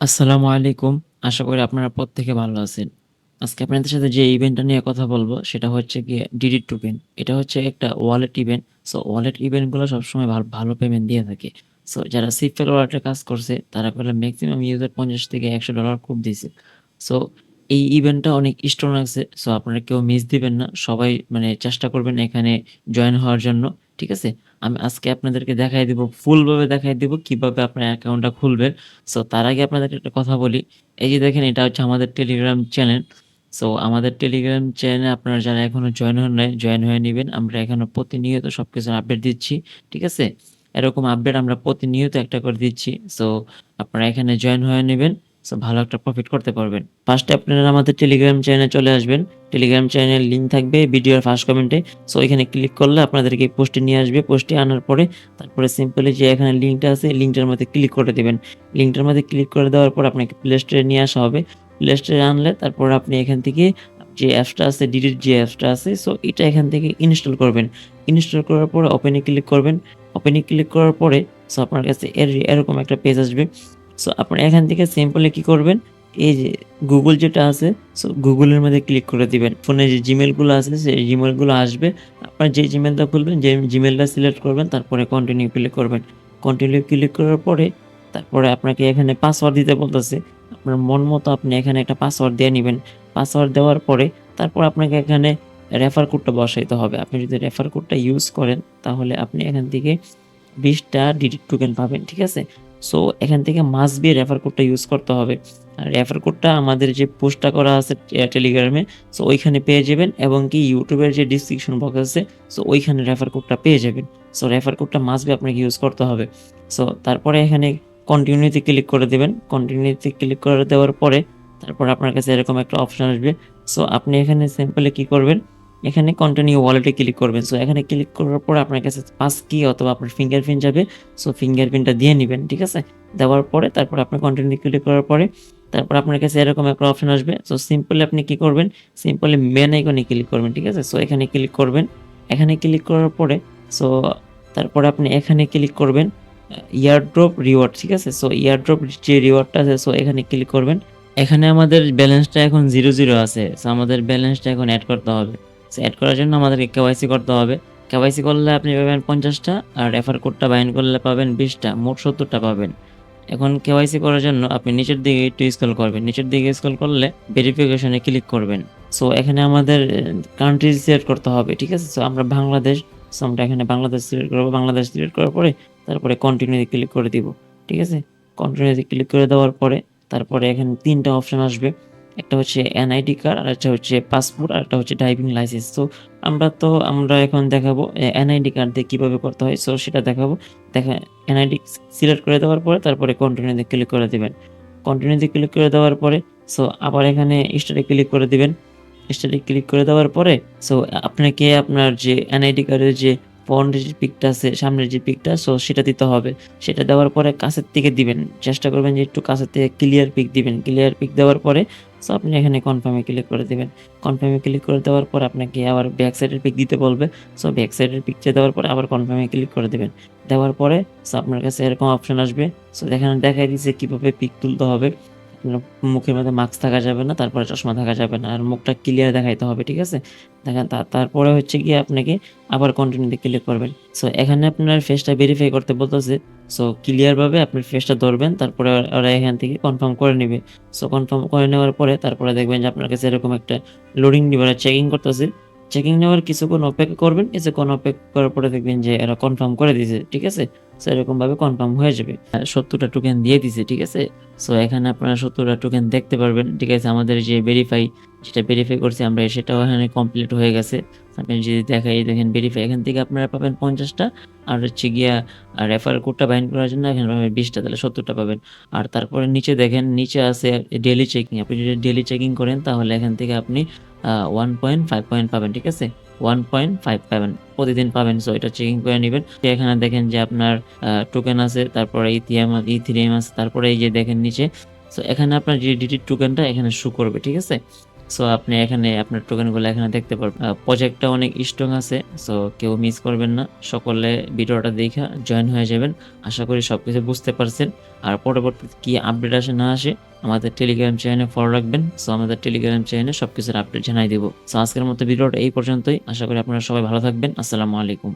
আসসালামু আলাইকুম। আশা করি আপনারা প্রত্যেকে ভালো আছেন। আজকে আপনাদের সাথে যে ইভেন্টটা নিয়ে কথা বলব সেটা হচ্ছে গিয়ে ডিডি টোকেন। এটা হচ্ছে একটা wallet event. So wallet event গুলো সবসময় ভালো পেমেন্ট দিয়ে থাকে। সো যারা সিপেল ওয়ালেটে কাজ করছে তারা করলে মেক্সিমাম ইউজার $৫০ থেকে $১০০ খুব দিছে। সো এই ইভেন্টটা অনেক স্ট্রং আছে। সো আপনারা কেউ মিস দিবেন না। সবাই মানে চেষ্টা করবেন এখানে জয়েন হওয়ার জন্য। ঠিক আছে? আমি আজকে আপনাদেরকে দেখায় দিব, ফুল ভাবে দেখায় দিব কিভাবে আপনার অ্যাকাউন্টটা খুলবেন। সো তার আগে আপনাদেরকে একটা কথা বলি। এই যে দেখেন এটা হচ্ছে আমাদের টেলিগ্রাম চ্যানেল। সো আমাদের টেলিগ্রাম চ্যানেলে আপনারা যারা এখনো জয়েন হন নাই, জয়েন হয়ে নিবেন। আমরা এখানে প্রতিনিয়ত সবকিছুর আপডেট দিচ্ছি। ঠিক আছে? এরকম আপডেট আমরা প্রতিনিয়ত একটা করে দিচ্ছি। সো আপনারা এখানে জয়েন হয়ে নিবেন। সো ভালো একটা প্রফিট করতে পারবেন। ফার্স্ট এ আপনারা আমাদের টেলিগ্রাম চ্যানেলে চলে আসবেন। টেলিগ্রাম চ্যানেলের লিঙ্ক থাকবে ভিডিওর ফার্স্ট কমেন্টে। সো এখানে ক্লিক করলে আপনাদেরকে এই পোস্টে নিয়ে আসবে। পোস্টে আনার পরে তারপরে সিম্পলি যে এখানে লিঙ্কটা আছে, লিঙ্কটার মধ্যে ক্লিক করে দিবেন। লিঙ্কটার মধ্যে ক্লিক করে দেওয়ার পর আপনাকে প্লে স্টোরে নিয়ে আসা হবে। প্লে স্টোরে আনলে তারপর আপনি এখান থেকে যে অ্যাপসটা আছে, ডিডির যে অ্যাপসটা আছে, সো এটা এখান থেকে ইনস্টল করবেন। ইনস্টল করার পরে ওপেন এ ক্লিক করবেন। ওপেন এ ক্লিক করার পরে সো আপনার কাছে এরকম একটা পেজ আসবে। সো আপনারা এখান থেকে সিম্পলি কি করবেন, এই যে গুগল যেটা আছে, সো গুগলের মধ্যে ক্লিক করে দিবেন। ফোনে যে জিমেইল গুলো আছে সেই জিমেইল গুলো আসবে। আপনার যে জিমেইলটা খুলবেন, যে জিমেইলটা সিলেক্ট করবেন, তারপরে কন্টিনিউ ক্লিক করবেন। কন্টিনিউ ক্লিক করার পরে তারপরে আপনাকে এখানে পাসওয়ার্ড দিতে বলতেছে। আপনার মন মতো আপনি এখানে একটা পাসওয়ার্ড দিয়ে নিবেন। পাসওয়ার্ড দেওয়ার পরে তারপর আপনাকে এখানে রেফার কোডটা বসাইতে হবে। আপনি যদি রেফার কোডটা ইউজ করেন তাহলে আপনি এখান থেকে ২০ টা ডিডি টোকেন পাবেন। ঠিক আছে? সো এখান থেকে মাস্ট বি রেফার কোডটা ইউজ করতে হবে। আর রেফার কোডটা আমাদের যে পোস্টটা করা আছে টেলিগ্রামে, সো ওইখানে পেয়ে যাবেন এবং কি ইউটিউবের যে ডেসক্রিপশন বক্স আছে, সো ওইখানে রেফার কোডটা পেয়ে যাবেন। সো রেফার কোডটা মাস্ট বি আপনাকে ইউজ করতে হবে। সো তারপরে এখানে কন্টিনিউতে ক্লিক করে দিবেন। কন্টিনিউতে ক্লিক করে দেওয়ার পরে তারপর আপনার কাছে এরকম একটা অপশন আসবে। সো আপনি এখানে সিম্পলি কি করবেন, এখানে কন্টিনিউ ওয়ালেটে ক্লিক করবেন। সো এখানে ক্লিক করার পর আপনার কাছে পাস কি অথবা আপনার ফিঙ্গারপ্রিন্ট যাবে। সো ফিঙ্গারপ্রিন্টটা দিয়ে নিবেন। ঠিক আছে? দেওয়ার পরে তারপর আপনি কন্টিনিউ ক্লিক করার পরে তারপর আপনার কাছে এরকম একটা অপশন আসবে। সো সিম্পলি আপনি কি করবেন, সিম্পলি মেইন আইকনে ক্লিক করবেন। ঠিক আছে? সো এখানে ক্লিক করবেন। এখানে ক্লিক করার পরে সো তারপরে আপনি এখানে ক্লিক করবেন এয়ারড্রপ রিওয়ার্ড। ঠিক আছে? সো এয়ারড্রপ যে রিওয়ার্ডটা আছে, সো এখানে ক্লিক করবেন। এখানে আমাদের ব্যালেন্সটা এখন 0 আছে। সো আমাদের ব্যালেন্সটা এখন এড করতে হবে। সো এড করার জন্য আমাদেরকে কেওয়াইসি করতে হবে। কেওয়াইসি করলে আপনি পাবেন ৫০ টা আর রেফার কোডটা বাইন্ড করলে পাবেন ২০ টা, মোট ৭০ টা পাবেন। এখন কেওয়াইসি করার জন্য আপনি নিচের দিকে একটু স্ক্রল করবেন। নিচের দিকে স্ক্রল করলে ভেরিফিকেশন এ ক্লিক করবেন। সো এখানে আমাদের কান্ট্রি সিলেক্ট করতে হবে। ঠিক আছে? সো আমরা বাংলাদেশ, সো আমরা এখানে বাংলাদেশ সিলেক্ট করব। বাংলাদেশ সিলেক্ট করার পরে তারপরে কন্টিনিউ এ ক্লিক করে দিব। ঠিক আছে? কন্টিনিউ এ ক্লিক করে দেওয়ার পরে তারপরে এখানে ৩ টা অপশন আসবে। একটা হচ্ছে এনআইডি কার্ড, আরেকটা হচ্ছে পাসপোর্ট, আরেকটা হচ্ছে ড্রাইভিং লাইসেন্স। সো আমরা এখন দেখাবো এনআইডি কার্ড দিয়ে কিভাবে করতে হয়। সো সেটা দেখাবো। দেখা এনআইডি সিলেক্ট করে দেওয়ার পরে তারপরে কন্টিনিউ তে ক্লিক করে দিবেন। কন্টিনিউ তে ক্লিক করে দেওয়ার পরে সো আবার এখানে স্টার্ট এ ক্লিক করে দিবেন। স্টার্ট এ ক্লিক করে দেওয়ার পরে সো আপনাকে আপনার যে এনআইডি কার্ডের যে ফ্রন্টের যে পিকটা আছে, সামনের যে পিকটা, সো সেটা দিতে হবে। সেটা দেওয়ার পরে কাছের থেকে দিবেন। চেষ্টা করবেন যে একটু কাছের থেকে ক্লিয়ার পিক দিবেন। ক্লিয়ার পিক দেওয়ার পরে সো আপনি এখানে কনফার্ম এ ক্লিক করে দিবেন। কনফার্ম এ ক্লিক করে দেওয়ার পর আপনাকে আবার ব্যাক সাইডের পিক দিতে বলবে। সো ব্যাক সাইডের পিকটা দেওয়ার পরে আবার কনফার্ম এ ক্লিক করে দিবেন। দেওয়ার পরে সো আপনার কাছে এরকম অপশন আসবে। সো এখানে দেখায় দিছে কিভাবে পিক তুলতে হবে। আপনার মুখের মধ্যে মাস্ক থাকা যাবে না, তারপরে চশমা থাকা যাবে না। আর মুখটা ক্লিয়ার দেখাইতে হবে। ঠিক আছে? দেখেন তারপরে হচ্ছে গিয়ে আপনাকে আবার কন্টিনিউ তে ক্লিক করবেন। সো এখানে আপনার ফেসটা ভেরিফাই করতে বলতেছে। সো ক্লিয়ার ভাবে আপনার ফেসটা ধরবেন। তারপরে ওরা এখান থেকে কনফার্ম করে নিবে। সো কনফার্ম করে নেওয়ার পরে তারপরে দেখবেন যে আপনার কাছে এরকম একটা লোডিং নিবে, ওরা চেকিং করতেছে। চেকিং নেওয়ার কিছুক্ষণ অপেক্ষা করবেন। কিছুক্ষণ অপেক্ষা করার পরে দেখবেন যে এরা কনফার্ম করে দিছে। ঠিক আছে? সো এরকমভাবে কনফার্ম হয়ে যাবে। ৭০ টা টোকেন দিয়ে দিছে। ঠিক আছে? সো এখানে আপনারা ৭০ টা টোকেন দেখতে পারবেন। ঠিক আছে? আমাদের যে যেটা ভেরিফাই করছি আমরা, সেটাও এখানে কমপ্লিট হয়ে গেছে। আপনি যদি দেখাই, দেখেন ভেরিফাই, এখান থেকে আপনারা পাবেন ৫০ টা আর হচ্ছে গিয়া রেফার কোডটা বাইন্ড করার জন্য এখানে পাবেন ২০ টা, তাহলে ৭০ টা পাবেন। আর তারপরে নিচে দেখেন, নিচে আছে ডেইলি চেকিং। আপনি যদি ডেইলি চেকিং করেন তাহলে এখান থেকে আপনি ১.৫ পয়েন্ট পাবেন। ঠিক আছে? ১.৫ পাবেন। প্রতিদিন পাবেন। সো এটা চেকিং করে নিবেন। এখানে দেখেন যে আপনার টোকেন আছে, তারপরে ইথিরিয়াম আছে, তারপরে এই যে দেখেন নিচে। সো এখানে আপনার যে ডিডি টোকেনটা এখানে শো করবে। ঠিক আছে? সো আপনি এখানে আপনার টোকেনগুলো এখানে দেখতে পারবেন। প্রজেক্টটা অনেক স্ট্রং আছে। সো কেউ মিস করবেন না। সকলে ভিডিওটা দেইখা জয়েন হয়ে যাবেন। আশা করি সবকিছু বুঝতে পারছেন। আর পরবর্তীতে কি আপডেট আসে না আসে আমাদের টেলিগ্রাম চ্যানেলে ফলো রাখবেন। সো আমাদের টেলিগ্রাম চ্যানেলে সবকিছুর আপডেট জানাই দিব। সো আজকের মতো ভিডিওটা এই পর্যন্তই। আশা করি আপনারা সবাই ভালো থাকবেন। আসসালামু আলাইকুম।